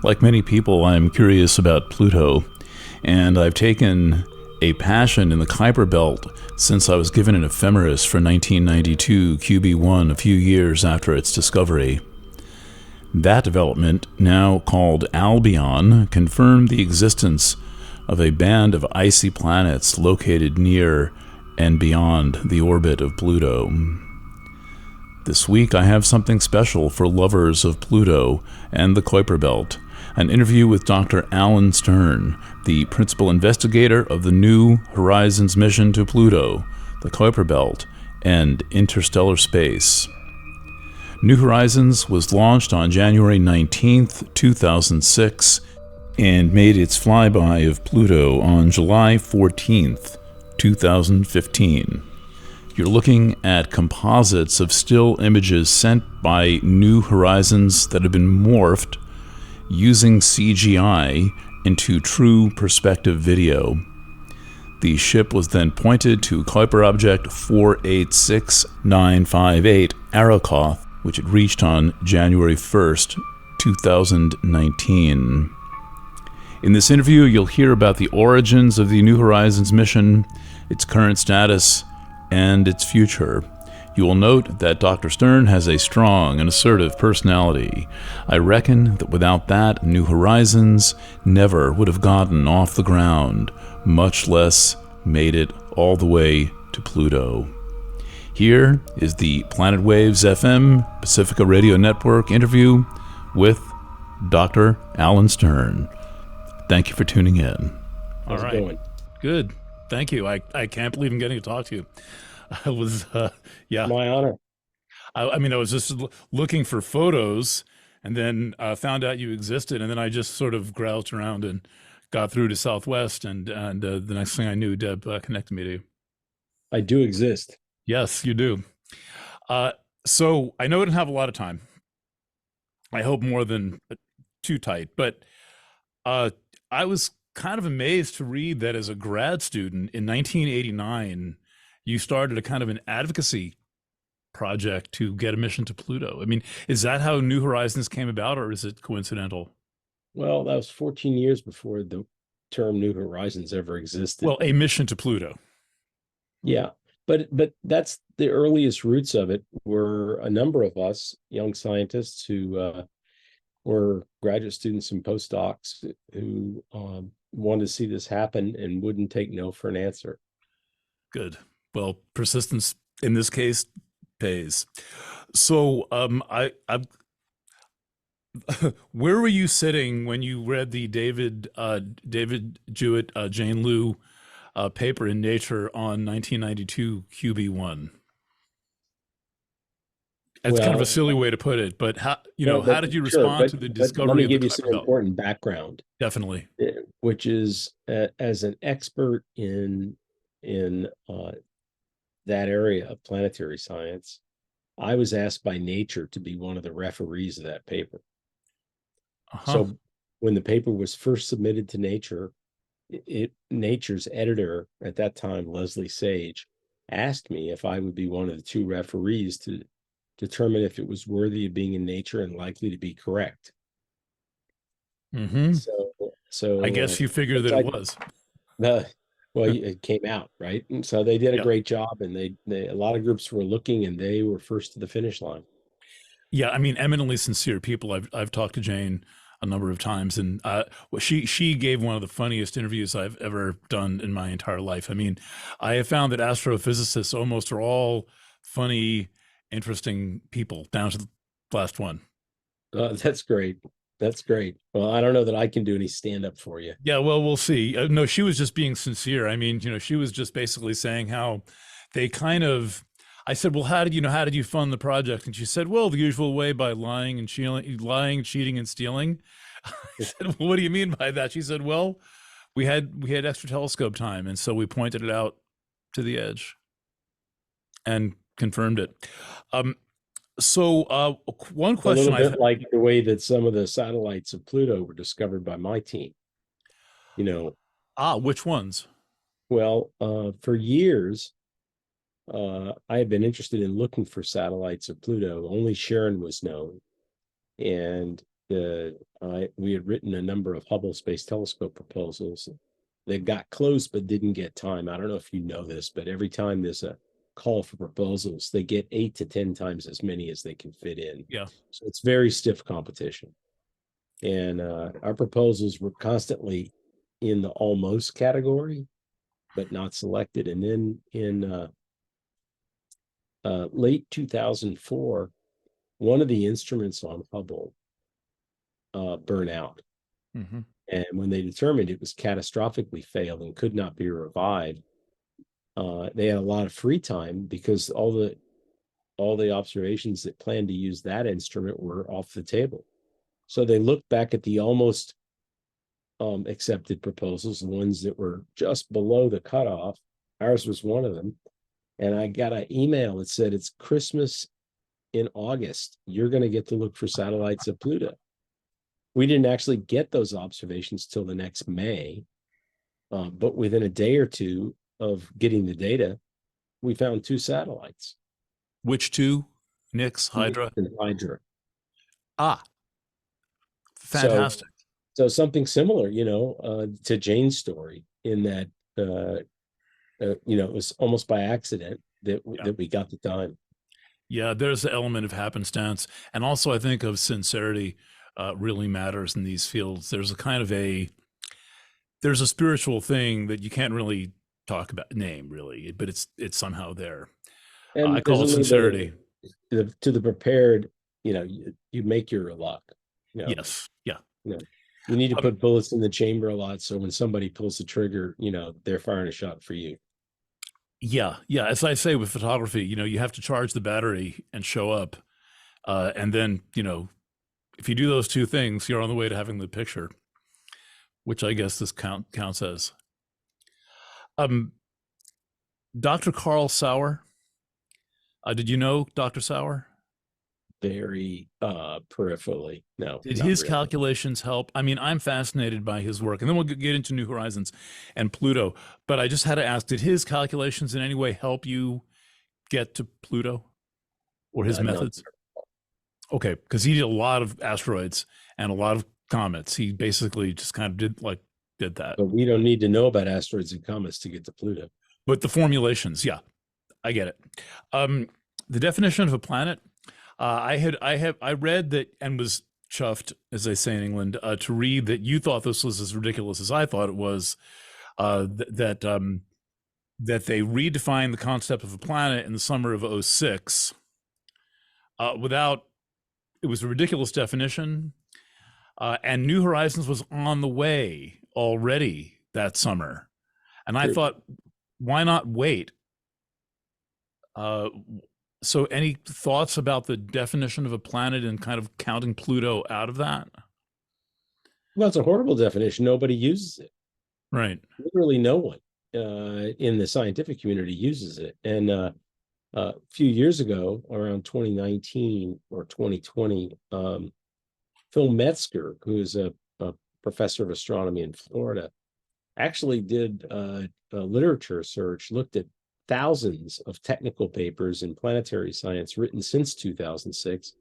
Like many people, I'm curious about Pluto, and I've taken a passion in the Kuiper belt since I was given an ephemeris for 1992 QB1 a few years after its discovery. That development, now called Albion, confirmed the existence of a band of icy planets located near and beyond the orbit of Pluto. This week I have something special for lovers of Pluto and the Kuiper belt, an interview with Dr. Alan Stern, the principal investigator of the New Horizons mission to Pluto, the Kuiper belt, and interstellar space. New Horizons was launched on January 19th, 2006, and made its flyby of Pluto on July 14th, 2015. You're looking at composites of still images sent by New Horizons that have been morphed using CGI into true perspective video. The ship was then pointed to Kuiper Object 486958 Arrokoth, which it reached on January 1st, 2019. In this interview, you'll hear about the origins of the New Horizons mission, its current status, and its future. You will note that Dr. Stern has a strong and assertive personality. I reckon that without that, New Horizons never would have gotten off the ground, much less made it all the way to Pluto. Here is the Planet Waves FM Pacifica Radio Network interview with Dr. Alan Stern. Thank you for tuning in. How's it going? Good. Thank you. I can't believe I'm getting to talk to you. I was, yeah. My honor. I mean, I was just looking for photos and then found out you existed. And then I just sort of groused around and got through to Southwest. And the next thing I knew, Deb connected me to you. I do exist. Yes, you do. So I know I don't have a lot of time. I hope more than too tight. But I was kind of amazed to read that as a grad student in 1989, you started a kind of an advocacy project to get a mission to Pluto. I mean, is that how New Horizons came about, or is it coincidental? Well, that was 14 years before the term New Horizons ever existed. Well, a mission to Pluto. Yeah, but that's the earliest roots of it were a number of us young scientists who were graduate students and postdocs who wanted to see this happen and wouldn't take no for an answer. Good. Well, persistence in this case pays. So, where were you sitting when you read the David Jewett, Jane Liu paper in Nature on 1992 QB1? It's kind of a silly way to put it, but how did you respond to the discovery? Let me give you some important background. Definitely, which is as an expert in that area of planetary science, I was asked by Nature to be one of the referees of that paper. So when the paper was first submitted to Nature, Nature's editor at that time, Leslie Sage, asked me if I would be one of the two referees to determine if it was worthy of being in Nature and likely to be correct. So I guess you figured that it was. Well, it came out, right? And so they did a great job, and they a lot of groups were looking, and they were first to the finish line. Yeah, I mean, eminently sincere people. I've talked to Jane a number of times, and she gave one of the funniest interviews I've ever done in my entire life. I mean, I have found that astrophysicists almost are all funny, interesting people down to the last one. That's great. That's great. Well, I don't know that I can do any stand up for you. Yeah, well, we'll see. No, she was just being sincere. I mean, she was just basically saying how they kind of, I said, well, how did you fund the project? And she said, well, the usual way, by lying, cheating, and stealing. I said, well, what do you mean by that? She said, well, we had extra telescope time, and so we pointed it out to the edge and confirmed it. So one question, a little bit like the way that some of the satellites of Pluto were discovered by my team. Which ones? Well, for years, I had been interested in looking for satellites of Pluto. Only Charon was known, and we had written a number of Hubble Space Telescope proposals that got close but didn't get time. I don't know if you know this, but every time there's a call for proposals, they get 8 to 10 times as many as they can fit in. Yeah. So it's very stiff competition. And our proposals were constantly in the almost category, but not selected. And then in late 2004, one of the instruments on Hubble burn out. Mm-hmm. And when they determined it was catastrophically failed and could not be revived, they had a lot of free time because all the observations that planned to use that instrument were off the table. So they looked back at the almost accepted proposals, the ones that were just below the cutoff. Ours was one of them. And I got an email that said, it's Christmas in August. You're going to get to look for satellites of Pluto. We didn't actually get those observations till the next May. But within a day or two of getting the data, we found 2 satellites. Which 2? Nix, Hydra? And Hydra. Fantastic. So something similar, to Jane's story, in that, it was almost by accident that we got the time. Yeah, there's the element of happenstance. And also, I think of sincerity really matters in these fields. There's a spiritual thing that you can't really talk about, name really, but it's somehow there. And I call it sincerity. To the prepared, you make your luck. Yes. Yeah. You need to put bullets in the chamber a lot, so when somebody pulls the trigger, they're firing a shot for you. Yeah. As I say with photography, you have to charge the battery and show up, and then if you do those 2 things, you're on the way to having the picture, which I guess this counts as. Dr. Carl Sauer. Did you know Dr. Sauer? Very peripherally. No. Did his really. calculations help? I mean, I'm fascinated by his work, and then we'll get into New Horizons and Pluto. But I just had to ask, did his calculations in any way help you get to Pluto, or his methods? Okay, because he did a lot of asteroids and a lot of comets. He basically just kind of did that. But we don't need to know about asteroids and comets to get to Pluto. But the formulations, yeah, I get it. The definition of a planet. I read that and was chuffed, as they say in England, to read that you thought this was as ridiculous as I thought it was. That they redefined the concept of a planet in the summer of 2006. It was a ridiculous definition, and New Horizons was on the way already that summer, and I thought, why not wait? So any thoughts about the definition of a planet and kind of counting Pluto out of that? Well, it's a horrible definition. Nobody uses it. Right. Literally no one in the scientific community uses it. And a few years ago, around 2019 or 2020, Phil Metzger, who is a professor of astronomy in Florida, actually did a literature search, looked at thousands of technical papers in planetary science written since 2006,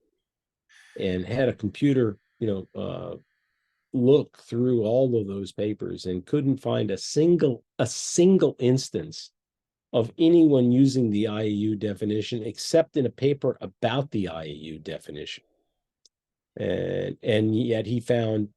and had a computer, look through all of those papers and couldn't find a single instance of anyone using the IAU definition except in a paper about the IAU definition. And yet he found,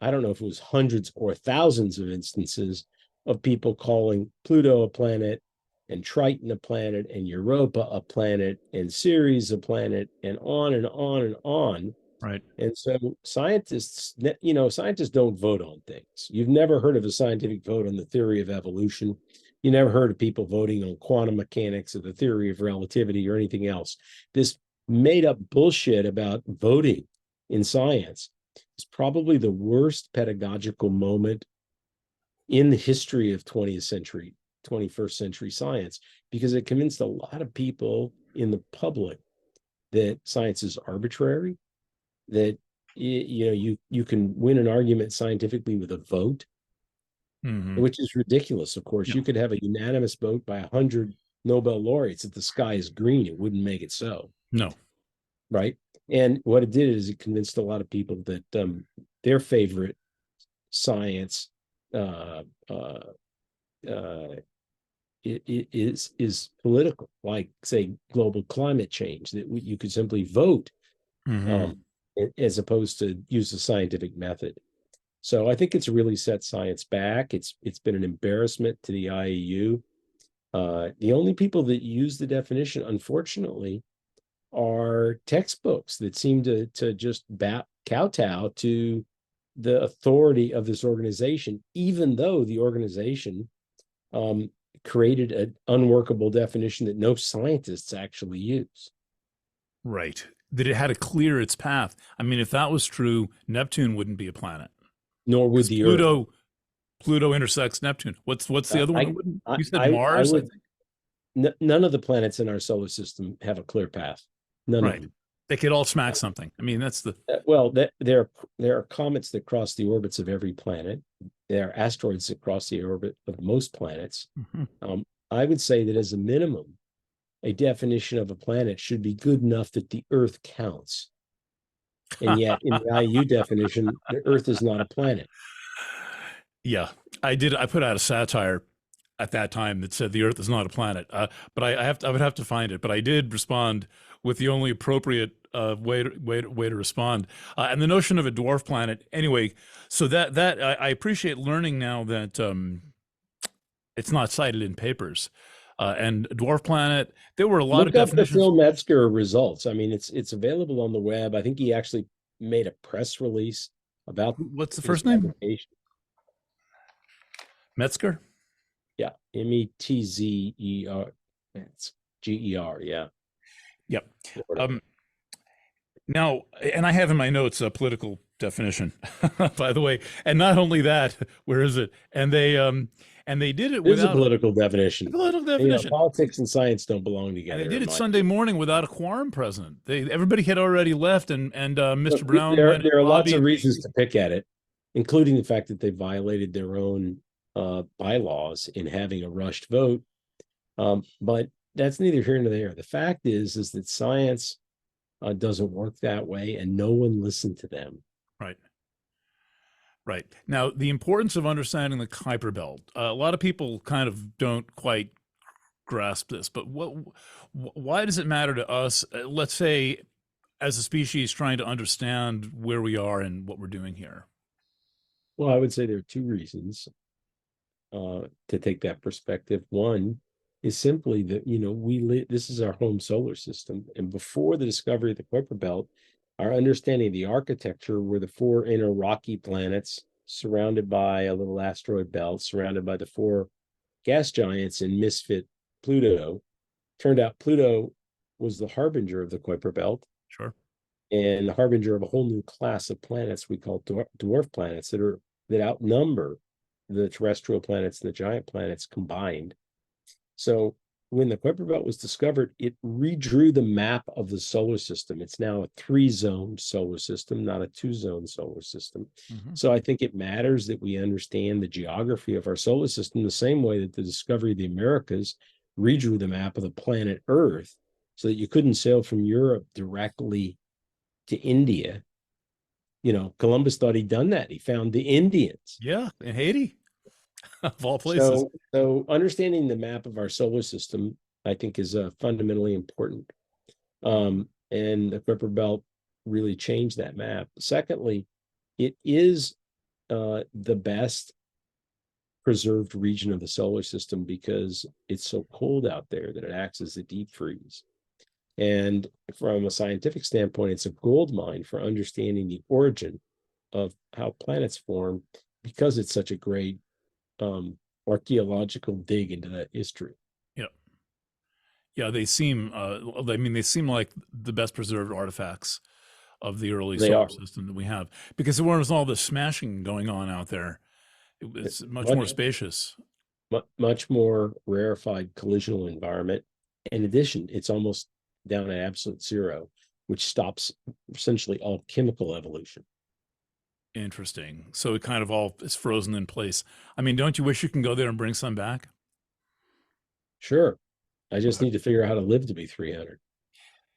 I don't know if it was hundreds or thousands of instances of people calling Pluto a planet, and Triton a planet, and Europa a planet, and Ceres a planet, and on and on and on. Right. And so scientists don't vote on things. You've never heard of a scientific vote on the theory of evolution. You never heard of people voting on quantum mechanics or the theory of relativity or anything else. This made up bullshit about voting in science is probably the worst pedagogical moment in the history of 21st century science, because it convinced a lot of people in the public that science is arbitrary, that you can win an argument scientifically with a vote, which is ridiculous. Of course, you could have a unanimous vote by 100 Nobel laureates that the sky is green. It wouldn't make it so. No. right? And what it did is it convinced a lot of people that their favorite science uh, uh, uh, is political, like say global climate change, that you could simply vote Mm-hmm. um, as opposed to use the scientific method. So I think it's really set science back. It's been an embarrassment to the IAU. The only people that use the definition, unfortunately, are textbooks that seem to just kowtow to the authority of this organization, even though the organization um, created an unworkable definition that no scientists actually use. Right. That it had to clear its path. I mean, if that was true, Neptune wouldn't be a planet Nor would because the Earth. Pluto intersects Neptune. What's the other one? I You said I Mars, I would think. none of the planets in our solar system have a clear path. None of Right. them. They could all smack something. I mean, that's the Well, there are comets that cross the orbits of every planet. There are asteroids that cross the orbit of most planets. Mhm. I would say that as a minimum, a definition of a planet should be good enough that the Earth counts. And yet, in the IU definition, the Earth is not a planet. Yeah, I did. I put out a satire at that time that said the Earth is not a planet. But I would have to find it. But I did respond with the only appropriate way to respond. And the notion of a dwarf planet. Anyway, so that I appreciate learning now that it's not cited in papers. And dwarf planet, there were a lot of Look up the definitions. Phil Metzger results. I mean, it's available on the web. I think he actually made a press release about What's the his first name? publication. Metzger. Yeah, Metzger. It's Ger. Yeah. Yep. Florida. Um, Now, and I have in my notes a political definition, by the way, and not only that, where is it? And they did it It is a without political a definition. political And, definition, politics and science don't belong and they together did in it my Sunday view. morning without a quorum present. Everybody had already left, and Mr. Look, Brown there went and there are lots of lobbied. reasons to pick at it, including the fact that they violated their own bylaws in having a rushed vote. But that's neither here nor there. The fact is that science doesn't work that way, and no one listened to them. Right. Right. Now, the importance of understanding the Kuiper belt. A lot of people kind of don't quite grasp this, but why does it matter to us? Let's say, as a species, trying to understand where we are and what we're doing here. Well, I would say there are two reasons to take that perspective. One is simply that this is our home solar system, and before the discovery of the Kuiper belt, our understanding of the architecture were the four inner rocky planets surrounded by a little asteroid belt, surrounded by the four gas giants and misfit Pluto. Turned out Pluto was the harbinger of the Kuiper belt Sure. and the harbinger of a whole new class of planets we call dwarf planets that outnumber the terrestrial planets and the giant planets combined. So when the Kuiper belt was discovered, it redrew the map of the solar system. It's now a three-zone solar system, not a two-zone solar system. Mm-hmm. So I think it matters that we understand the geography of our solar system the same way that the discovery of the Americas redrew the map of the planet Earth so that you couldn't sail from Europe directly to India. Columbus thought he'd done that. He found the Indians. Yeah, in Haiti, of all places. So understanding the map of our solar system, I think, is fundamentally important. And the Kuiper belt really changed that map. Secondly, it is the best preserved region of the solar system because it's so cold out there that it acts as a deep freeze. And from a scientific standpoint, it's a gold mine for understanding the origin of how planets form because it's such a great archaeological dig into that history. Yeah. Yeah, they seem, they seem like the best preserved artifacts of the early They solar are system that we have because there was all this smashing going on out there. It's much more much, spacious. much more rarefied collisional environment. In addition, it's almost down at absolute zero, which stops essentially all chemical evolution. Interesting. So it kind of all is frozen in place. I mean, don't you wish you can go there and bring some back? Sure. I just need to figure out how to live to be 300.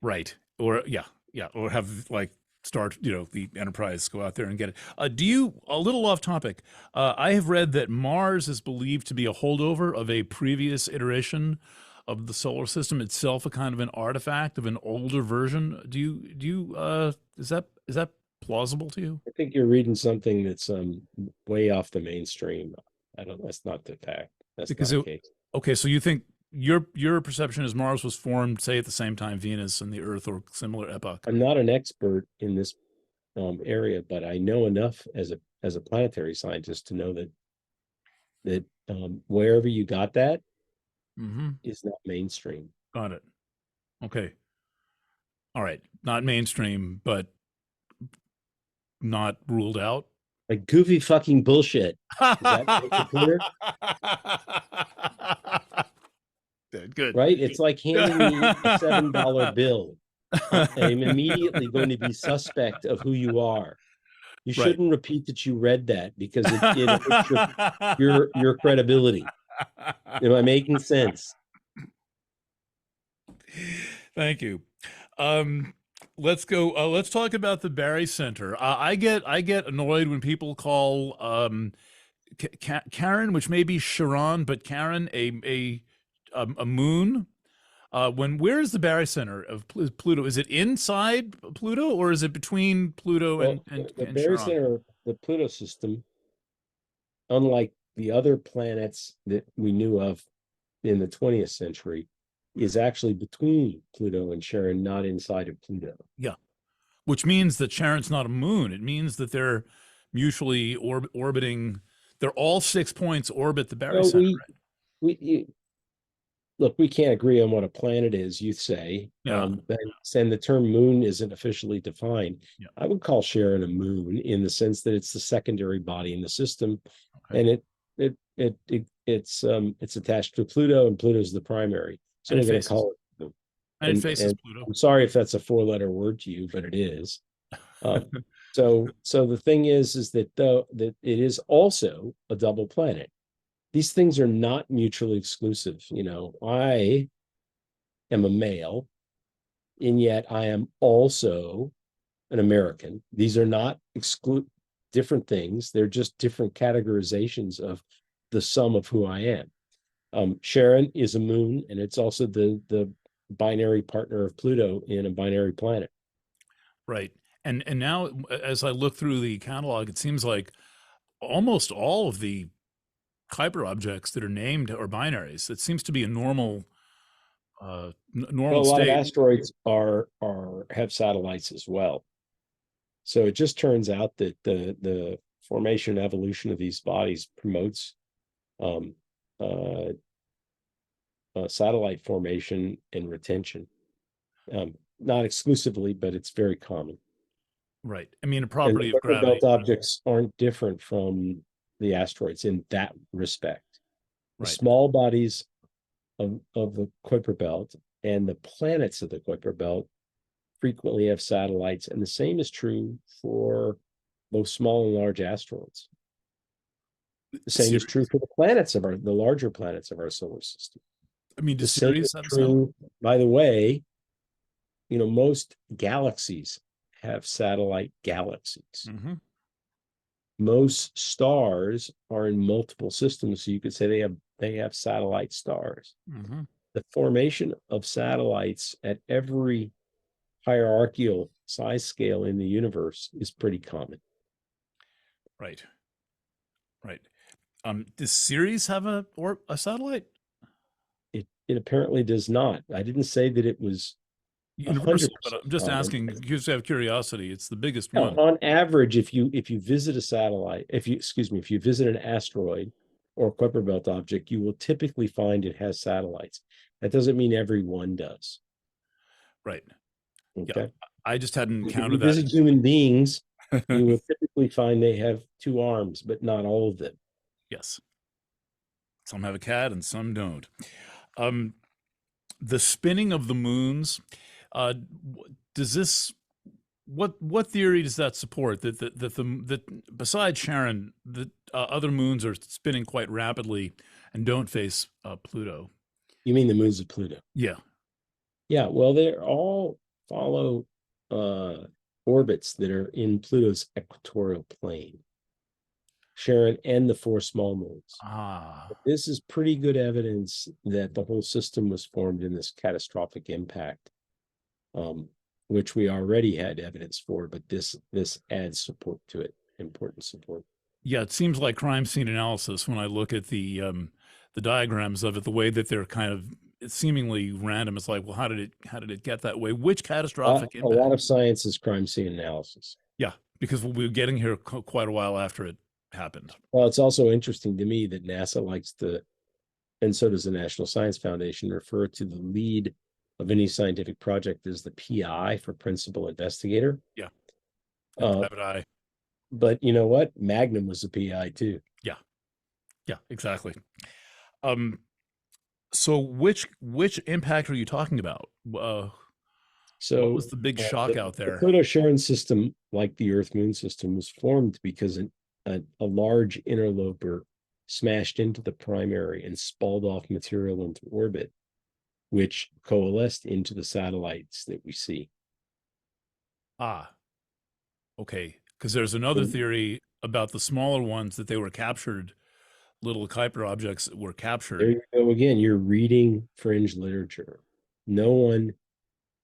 Right. Or yeah, Yeah, or have like start, the Enterprise go out there and get it. Do you, a little off topic, I have read that Mars is believed to be a holdover of a previous iteration of the solar system itself, a kind of an artifact of an older version. Is that plausible to you? I think you're reading something that's way off the mainstream. I don't. That's not the fact. That's Because not the case. okay, so you think your perception is Mars was formed, say, at the same time Venus and the Earth or similar epoch. I'm not an expert in this area, but I know enough as a planetary scientist to know that wherever you got that Mm-hmm. is not mainstream. Got it. Okay. All right. Not mainstream, but not ruled out. Like goofy fucking bullshit. Does that make it clear? Good. Right? It's like handing me a $7 bill. I'm immediately going to be suspect of who you are. You Right. shouldn't repeat that you read that because it hurts your credibility. Am I making sense? Thank you. Um, let's go. Let's talk about the Barry Center. I get annoyed when people call Karen, which may be Sharon, but Karen a moon. Where is the Barry Center of Pluto? Is it inside Pluto or is it between Pluto Well, and and, the and Barry Charon? Center of the Pluto system, unlike the other planets that we knew of in the 20th century, is actually between Pluto and Charon, not inside of Pluto. Yeah, which means that Charon's not a moon. It means that they're mutually orbiting. They're all 6 points orbit the Barry Well, Center. we look, we can't agree on what a planet is, you say. Yeah. And the term moon isn't officially defined. Yeah. I would call Charon a moon in the sense that it's the secondary body in the system, Okay. and it's attached to Pluto, and Pluto's the primary. So And we're it going to faces call it. and it faces And Pluto. I'm sorry if that's a four-letter word to you, but it is. So the thing is that that it is also a double planet. These things are not mutually exclusive. I am a male, and yet I am also an American. These are not different things. They're just different categorizations of the sum of who I am. Sharon is a moon, and it's also the binary partner of Pluto in a binary planet. Right. And now as I look through the catalog, it seems like almost all of the Kuiper objects that are named are binaries. It seems to be a Well, normal a lot of state. asteroids are have satellites as well. So it just turns out that the formation and evolution of these bodies promotes um, uh, satellite formation and retention. Not exclusively, but it's very common. Right. I mean, a And the property of Kuiper gravity. belt objects aren't different from the asteroids in that respect. The Right. small bodies of the Kuiper belt and the planets of the Kuiper belt frequently have satellites, and the same is true for both small and large asteroids. The same is true Sirius. for the larger planets of our solar system. I mean, The does same is Sirius have a satellite? true, by the way, most galaxies have satellite galaxies. Mm-hmm. Most stars are in multiple systems, so you could say they have satellite stars. Mm-hmm. The formation of satellites at every hierarchical size scale in the universe is pretty common. Right. Right. Does Sirius have a satellite? It apparently does not. I didn't say that it was Universal, but 100% I'm just common. asking, just out of curiosity. It's the biggest Now, one. on average, if you visit a satellite, if you visit an asteroid or a Kuiper belt object, you will typically find it has satellites. That doesn't mean every one does. Right. Yeah. Okay. I just hadn't If encountered you visit that. human beings, you will typically find they have two arms, but not all of them. Yes. Some have a cat and some don't. Um, the spinning of the moons, does this what theory does that support that besides Charon that other moons are spinning quite rapidly and don't face Pluto? You mean the moons of Pluto? Yeah. Yeah, well, they all follow orbits that are in Pluto's equatorial plane, Charon and the four small moons. Ah. This is pretty good evidence that the whole system was formed in this catastrophic impact, which we already had evidence for, but this adds support to it, important support. Yeah, it seems like crime scene analysis when I look at the diagrams of it, the way that they're kind of seemingly random. It's like, well, how did it get that way? Which catastrophic A impact? lot of science is crime scene analysis. Yeah, because we were getting here quite a while after it happened. Well, it's also interesting to me that NASA likes to, and so does the National Science Foundation, refer to the lead of any scientific project as the PI, for principal investigator. Yeah, and Uh, private eye. but you know what? Magnum was a PI too. Yeah, yeah, exactly. So which impact are you talking about? What So was the big shock out the there? Pluto-Charon system, like the Earth-Moon system, was formed because a large interloper smashed into the primary and spalled off material into orbit, which coalesced into the satellites that we see. Ah, okay. Because there's another And theory about the smaller ones that they were captured, little Kuiper objects that were there captured. you go again. You're reading fringe literature. No one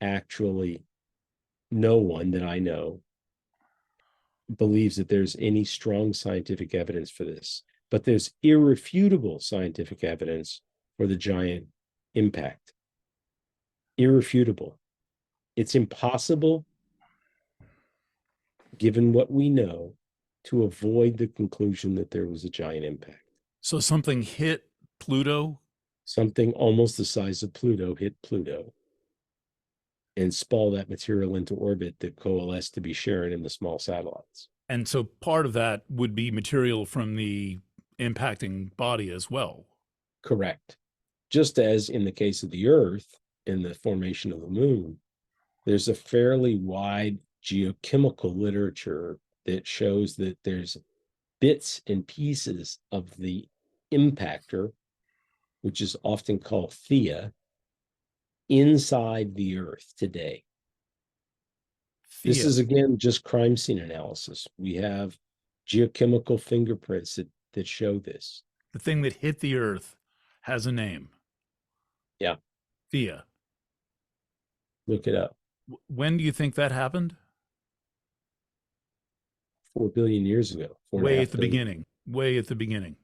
actually, no one that I know believes that there's any strong scientific evidence for this, but there's irrefutable scientific evidence for the giant impact. Irrefutable. It's impossible, given what we know, to avoid the conclusion that there was a giant impact. So something hit Pluto. Something almost the size of Pluto hit Pluto and spall that material into orbit that coalesced to be Charon in the small satellites. And so part of that would be material from the impacting body as well. Correct. Just as in the case of the Earth, in the formation of the moon, there's a fairly wide geochemical literature that shows that there's bits and pieces of the impactor, which is often called Thea, inside the Earth today. This Thea, is, again, just crime scene analysis. We have geochemical fingerprints that show this. the thing that hit the Earth, has a name. Yeah, Thea. look it up. When do you think that happened? 4 billion years ago, four and a Way half at the billion. beginning. Way at the beginning.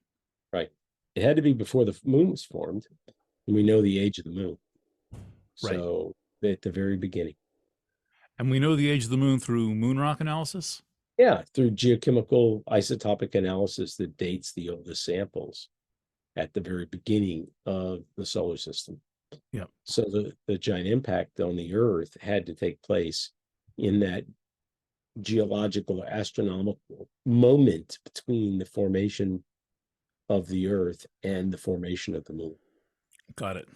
Right. It had to be before the moon was formed, and we know the age of the moon. Right. So at the very beginning. And we know the age of the moon through moon rock analysis. Yeah, through geochemical isotopic analysis that dates the oldest samples at the very beginning of the solar system. Yeah. So the giant impact on the Earth had to take place in that geological or astronomical moment between the formation of the Earth and the formation of the moon. Got it.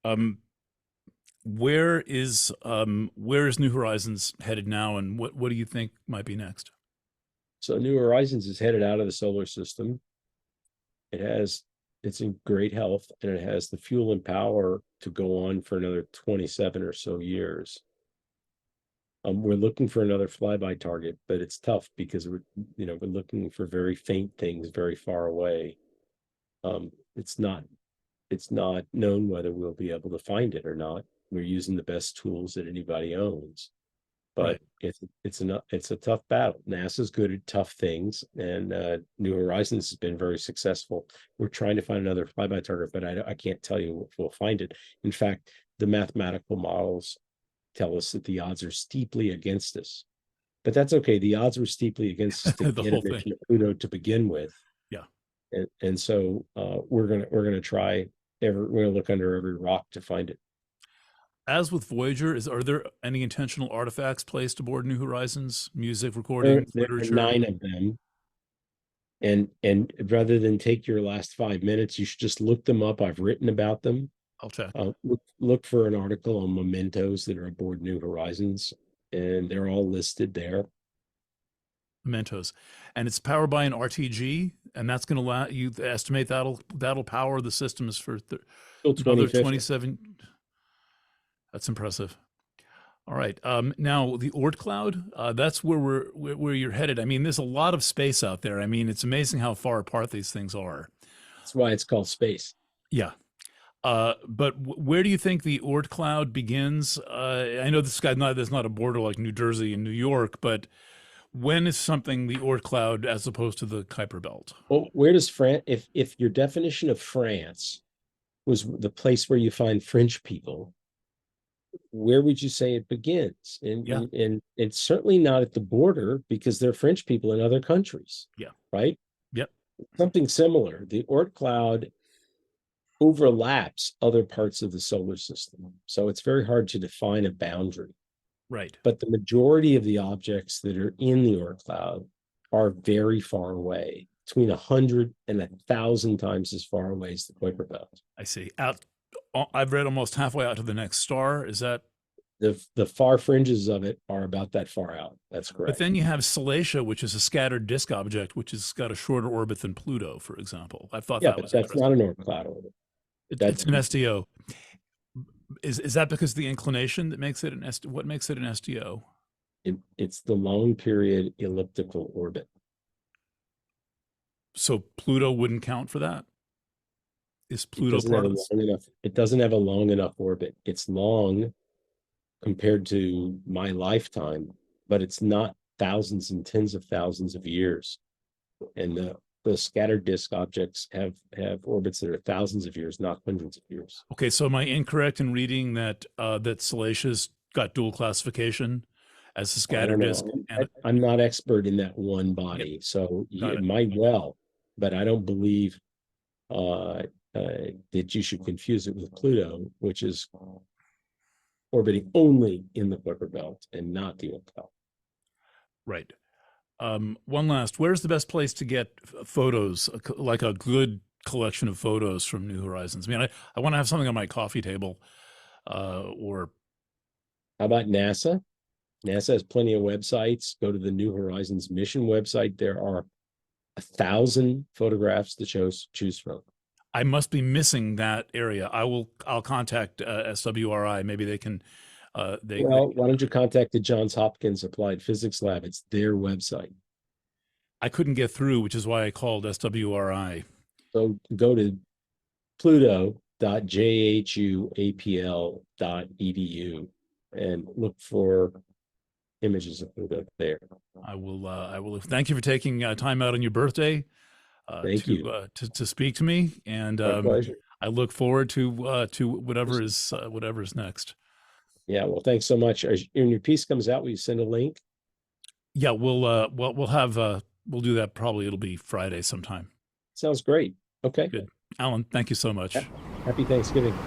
Um, where is New Horizons headed now, and what do you think might be next? So New Horizons is headed out of the solar system. It's in great health, and it has the fuel and power to go on for another 27 or so years. We're looking for another flyby target, but it's tough because we're looking for very faint things very far away. It's not known whether we'll be able to find it or not. We're using the best tools that anybody owns, but Right. it's a tough battle. NASA's good at tough things, and New Horizons has been very successful. We're trying to find another flyby target, but I can't tell you if we'll find it. In fact, the mathematical models tell us that the odds are steeply against us. But that's okay. The odds were steeply against us to The get a whole thing. mission to Pluto to begin with. Yeah. And so we're gonna try we're gonna look under every rock to find it. As with Voyager, are there any intentional artifacts placed aboard New Horizons? Music, recordings, There are literature? 9 of them. And rather than take your last 5 minutes, you should just look them up. I've written about them. I'll check. Look for an article on mementos that are aboard New Horizons, and they're all listed there. Mementos, and it's powered by an RTG, and that's going to allow you to estimate that'll power the systems for another 27. That's impressive. All right. Now the Oort cloud, that's where you're headed. I mean, there's a lot of space out there. I mean, it's amazing how far apart these things are. That's why it's called space. Yeah. But where do you think the Oort cloud begins? I know there's not a border like New Jersey and New York, but when is something the Oort cloud as opposed to the Kuiper belt? Well, where does France, if your definition of France was the place where you find French people, where would you say it begins? Yeah. And it's certainly not at the border because they're French people in other countries, Yeah. right? Yep. Something similar. The Oort cloud overlaps other parts of the solar system. So it's very hard to define a boundary. Right. But the majority of the objects that are in the Oort cloud are very far away, between 100 and 1,000 times as far away as the Kuiper belt. I see. I've read almost halfway out to the next star. Is that? The far fringes of it are about that far out. That's correct. But then you have Salacia, which is a scattered disk object, which has got a shorter orbit than Pluto, for example. I thought that but was that's not an Oort cloud orbit. It's an SDO. Is that because the inclination that makes it an SDO? What makes it an SDO? It's the long period elliptical orbit. So Pluto wouldn't count for that? Is Pluto part of this? It doesn't have a long enough orbit. It's long compared to my lifetime, but it's not thousands and tens of thousands of years. And the scattered disk objects have orbits that are thousands of years, not hundreds of years. Okay, so am I incorrect in reading that that Salacia's got dual classification as a scattered disk? I'm not expert in that one body, so it might well, but I don't believe that you should confuse it with Pluto, which is orbiting only in the Kuiper belt and not the Oort belt. Right. One last, where's the best place to get photos, like a good collection of photos from New Horizons? I mean, I want to have something on my coffee table, or. How about NASA? NASA has plenty of websites. Go to the New Horizons mission website. There are 1,000 photographs to choose from. I must be missing that area. I'll contact SWRI. Maybe they can. Why don't you contact the Johns Hopkins Applied Physics Lab? It's their website. I couldn't get through, which is why I called SWRI. So go to pluto.jhuapl.edu and look for images of Pluto there. I will. Thank you for taking time out on your birthday. Thank you to speak to me, and I look forward to whatever is next. Yeah, well, thanks so much. When your piece comes out, will you send a link? Yeah, we'll do that. Probably it'll be Friday sometime. Sounds great. Okay. Good. Alan, thank you so much. Happy Thanksgiving.